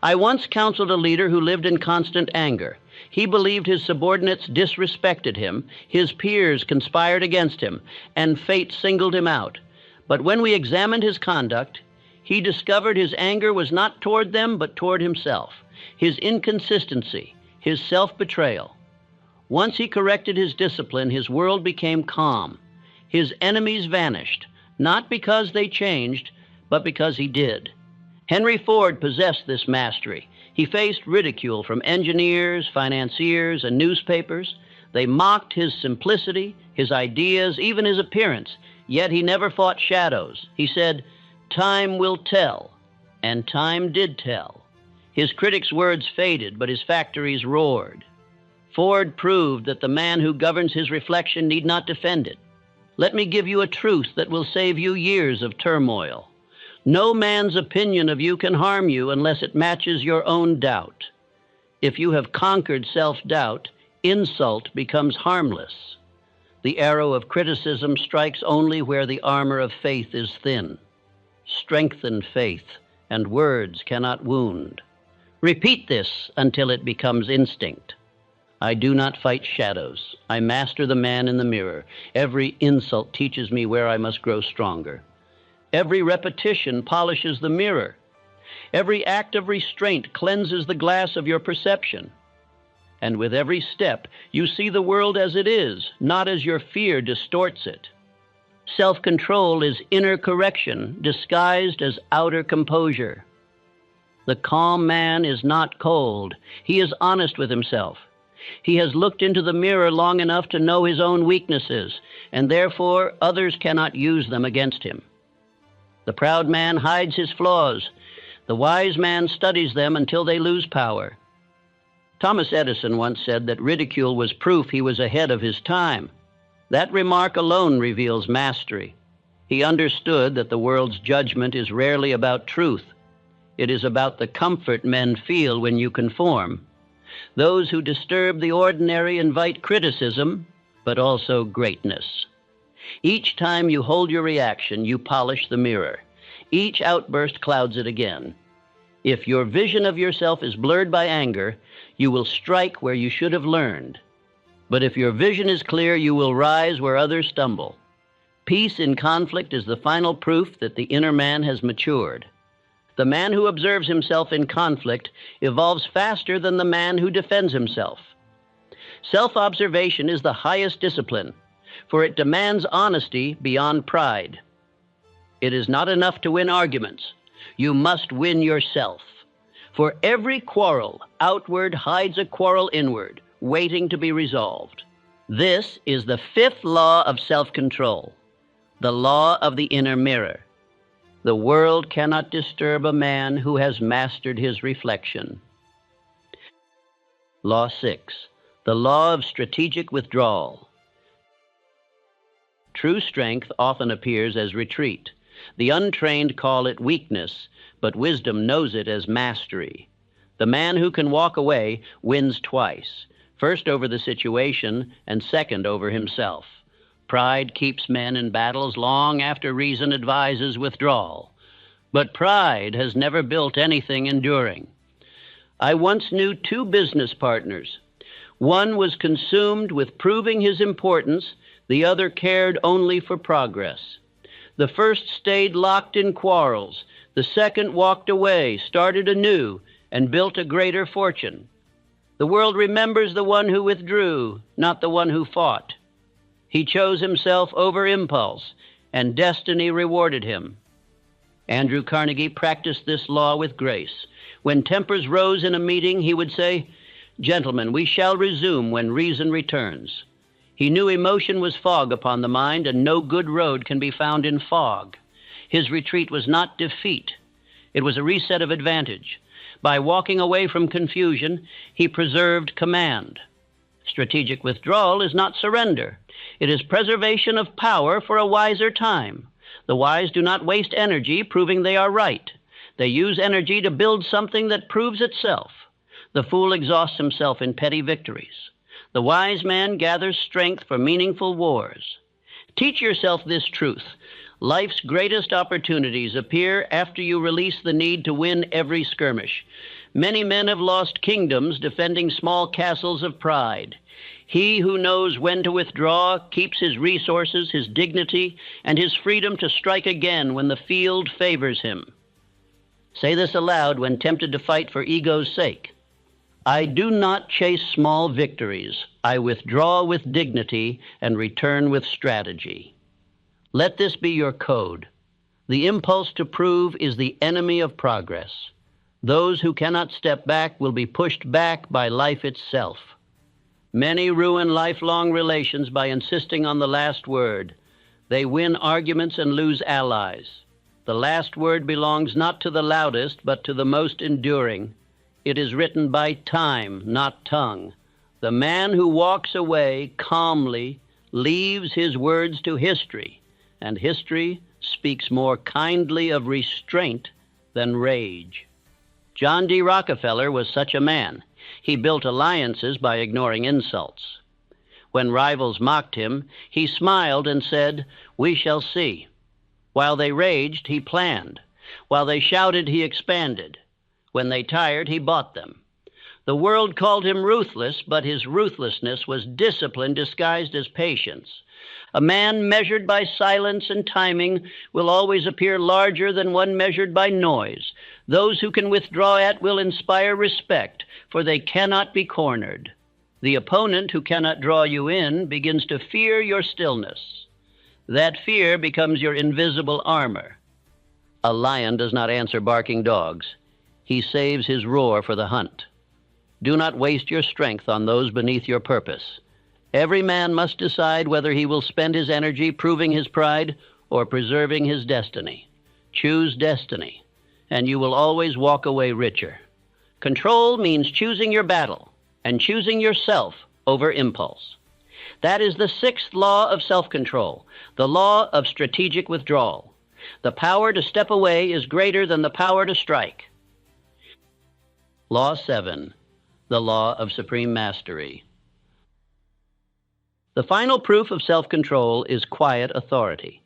[SPEAKER 1] I once counseled a leader who lived in constant anger. He believed his subordinates disrespected him, his peers conspired against him, and fate singled him out. But when we examined his conduct, he discovered his anger was not toward them, but toward himself, his inconsistency, his self-betrayal. Once he corrected his discipline, his world became calm. His enemies vanished, not because they changed, but because he did. Henry Ford possessed this mastery. He faced ridicule from engineers, financiers, and newspapers. They mocked his simplicity, his ideas, even his appearance, yet he never fought shadows. He said, "Time will tell," and time did tell. His critics' words faded, but his factories roared. Ford proved that the man who governs his reflection need not defend it. Let me give you a truth that will save you years of turmoil. No man's opinion of you can harm you unless it matches your own doubt. If you have conquered self-doubt, insult becomes harmless. The arrow of criticism strikes only where the armor of faith is thin. Strengthen faith, and words cannot wound. Repeat this until it becomes instinct. I do not fight shadows. I master the man in the mirror. Every insult teaches me where I must grow stronger. Every repetition polishes the mirror. Every act of restraint cleanses the glass of your perception. And with every step, you see the world as it is, not as your fear distorts it. Self-control is inner correction disguised as outer composure. The calm man is not cold. He is honest with himself. He has looked into the mirror long enough to know his own weaknesses, and therefore others cannot use them against him. The proud man hides his flaws. The wise man studies them until they lose power. Thomas Edison once said that ridicule was proof he was ahead of his time. That remark alone reveals mastery. He understood that the world's judgment is rarely about truth. It is about the comfort men feel when you conform. Those who disturb the ordinary invite criticism, but also greatness. Each time you hold your reaction, you polish the mirror. Each outburst clouds it again. If your vision of yourself is blurred by anger, you will strike where you should have learned. But if your vision is clear, you will rise where others stumble. Peace in conflict is the final proof that the inner man has matured. The man who observes himself in conflict evolves faster than the man who defends himself. Self-observation is the highest discipline, for it demands honesty beyond pride. It is not enough to win arguments. You must win yourself. For every quarrel outward hides a quarrel inward, waiting to be resolved. This is the fifth law of self-control, the law of the inner mirror. The world cannot disturb a man who has mastered his reflection. Law 6, the law of strategic withdrawal. True strength often appears as retreat. The untrained call it weakness, but wisdom knows it as mastery. The man who can walk away wins twice, first over the situation and second over himself. Pride keeps men in battles long after reason advises withdrawal. But pride has never built anything enduring. I once knew two business partners. One was consumed with proving his importance, the other cared only for progress. The first stayed locked in quarrels. The second walked away, started anew, and built a greater fortune. The world remembers the one who withdrew, not the one who fought. He chose himself over impulse, and destiny rewarded him. Andrew Carnegie practiced this law with grace. When tempers rose in a meeting, he would say, "Gentlemen, we shall resume when reason returns." He knew emotion was fog upon the mind, and no good road can be found in fog. His retreat was not defeat. It was a reset of advantage. By walking away from confusion, he preserved command. Strategic withdrawal is not surrender. It is preservation of power for a wiser time. The wise do not waste energy proving they are right. They use energy to build something that proves itself. The fool exhausts himself in petty victories. The wise man gathers strength for meaningful wars. Teach yourself this truth. Life's greatest opportunities appear after you release the need to win every skirmish. Many men have lost kingdoms defending small castles of pride. He who knows when to withdraw keeps his resources, his dignity, and his freedom to strike again when the field favors him. Say this aloud when tempted to fight for ego's sake. I do not chase small victories. I withdraw with dignity and return with strategy. Let this be your code. The impulse to prove is the enemy of progress. Those who cannot step back will be pushed back by life itself. Many ruin lifelong relations by insisting on the last word. They win arguments and lose allies. The last word belongs not to the loudest, but to the most enduring. It is written by time, not tongue. The man who walks away calmly leaves his words to history, and history speaks more kindly of restraint than rage. John D. Rockefeller was such a man. He built alliances by ignoring insults. When rivals mocked him, he smiled and said, "We shall see." While they raged, he planned. While they shouted, he expanded. When they tired, he bought them. The world called him ruthless, but his ruthlessness was discipline disguised as patience. A man measured by silence and timing will always appear larger than one measured by noise. Those who can withdraw at will inspire respect, for they cannot be cornered. The opponent who cannot draw you in begins to fear your stillness. That fear becomes your invisible armor. A lion does not answer barking dogs. He saves his roar for the hunt. Do not waste your strength on those beneath your purpose. Every man must decide whether he will spend his energy proving his pride or preserving his destiny. Choose destiny, and you will always walk away richer. Control means choosing your battle and choosing yourself over impulse. That is the sixth law of self-control, the law of strategic withdrawal. The power to step away is greater than the power to strike. Law 7, the law of supreme mastery. The final proof of self-control is quiet authority.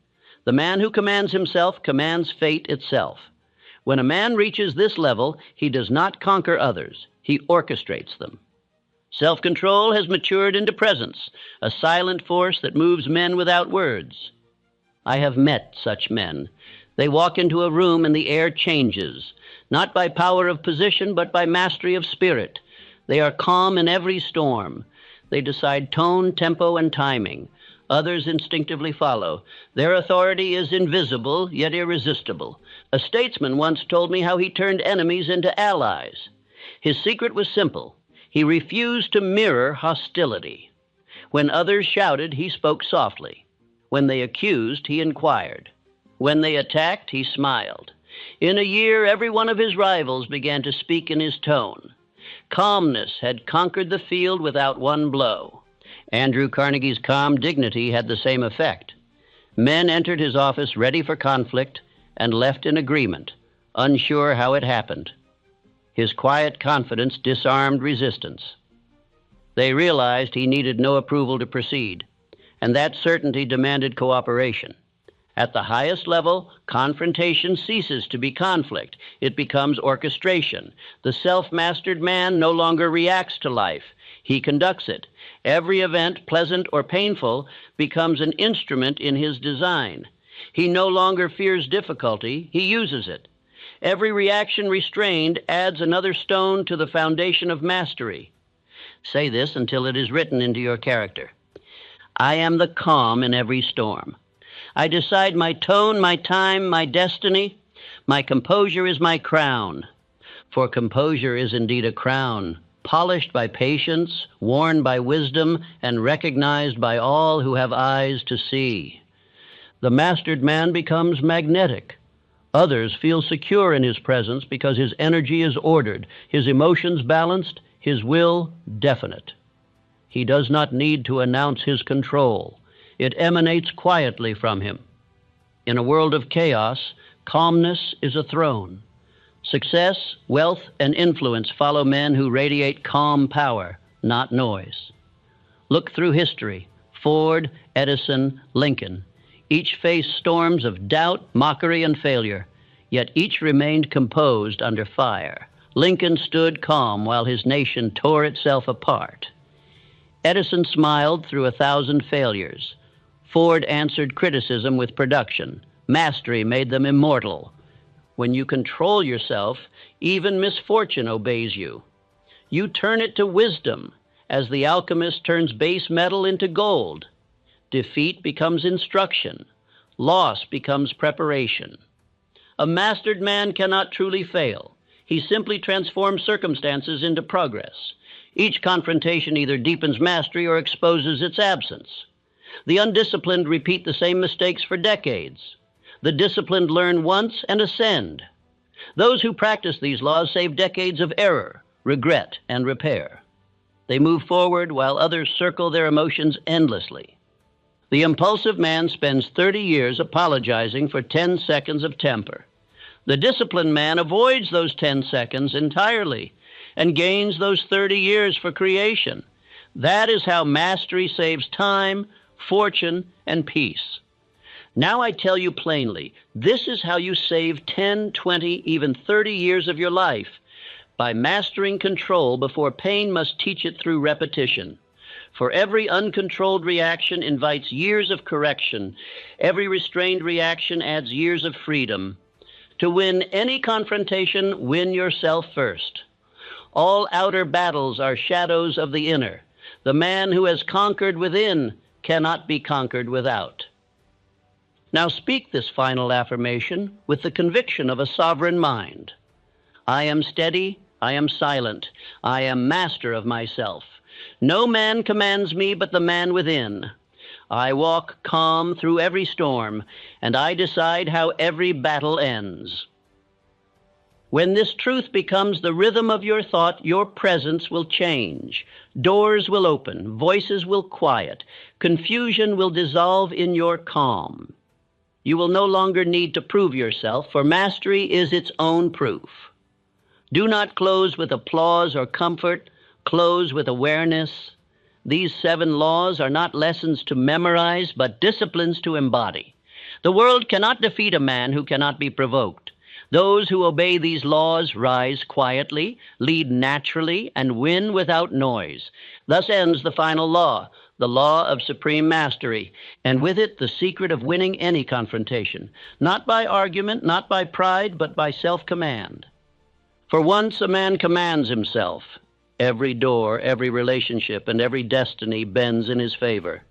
[SPEAKER 1] The man who commands himself commands fate itself. When a man reaches this level, he does not conquer others. He orchestrates them. Self-control has matured into presence, a silent force that moves men without words. I have met such men. They walk into a room and the air changes, not by power of position, but by mastery of spirit. They are calm in every storm. They decide tone, tempo, and timing. Others instinctively follow. Their authority is invisible, yet irresistible. A statesman once told me how he turned enemies into allies. His secret was simple. He refused to mirror hostility. When others shouted, he spoke softly. When they accused, he inquired. When they attacked, he smiled. In a year, every one of his rivals began to speak in his tone. Calmness had conquered the field without one blow. Andrew Carnegie's calm dignity had the same effect. Men entered his office ready for conflict and left in agreement, unsure how it happened. His quiet confidence disarmed resistance. They realized he needed no approval to proceed, and that certainty demanded cooperation. At the highest level, confrontation ceases to be conflict. It becomes orchestration. The self-mastered man no longer reacts to life. He conducts it. Every event, pleasant or painful, becomes an instrument in his design. He no longer fears difficulty. He uses it. Every reaction restrained adds another stone to the foundation of mastery. Say this until it is written into your character. I am the calm in every storm. I decide my tone, my time, my destiny. My composure is my crown. For composure is indeed a crown, polished by patience, worn by wisdom, and recognized by all who have eyes to see. The mastered man becomes magnetic. Others feel secure in his presence because his energy is ordered, his emotions balanced, his will definite. He does not need to announce his control. It emanates quietly from him. In a world of chaos, calmness is a throne. Success, wealth, and influence follow men who radiate calm power, not noise. Look through history. Ford, Edison, Lincoln. Each faced storms of doubt, mockery, and failure, yet each remained composed under fire. Lincoln stood calm while his nation tore itself apart. Edison smiled through 1,000 failures. Ford answered criticism with production. Mastery made them immortal. When you control yourself, even misfortune obeys you. You turn it to wisdom, as the alchemist turns base metal into gold. Defeat becomes instruction. Loss becomes preparation. A mastered man cannot truly fail. He simply transforms circumstances into progress. Each confrontation either deepens mastery or exposes its absence. The undisciplined repeat the same mistakes for decades. The disciplined learn once and ascend. Those who practice these laws save decades of error, regret, and repair. They move forward while others circle their emotions endlessly. The impulsive man spends 30 years apologizing for 10 seconds of temper. The disciplined man avoids those 10 seconds entirely and gains those 30 years for creation. That is how mastery saves time, fortune, and peace. Now I tell you plainly, this is how you save 10, 20, even 30 years of your life, by mastering control before pain must teach it through repetition. For every uncontrolled reaction invites years of correction. Every restrained reaction adds years of freedom. To win any confrontation, win yourself first. All outer battles are shadows of the inner. The man who has conquered within cannot be conquered without. Now speak this final affirmation with the conviction of a sovereign mind. I am steady, I am silent, I am master of myself. No man commands me but the man within. I walk calm through every storm, and I decide how every battle ends. When this truth becomes the rhythm of your thought, your presence will change. Doors will open, voices will quiet, confusion will dissolve in your calm. You will no longer need to prove yourself, for mastery is its own proof. Do not close with applause or comfort, close with awareness. These 7 laws are not lessons to memorize, but disciplines to embody. The world cannot defeat a man who cannot be provoked. Those who obey these laws rise quietly, lead naturally, and win without noise. Thus ends the final law, the law of supreme mastery, and with it the secret of winning any confrontation, not by argument, not by pride, but by self-command. For once a man commands himself, every door, every relationship, and every destiny bends in his favor.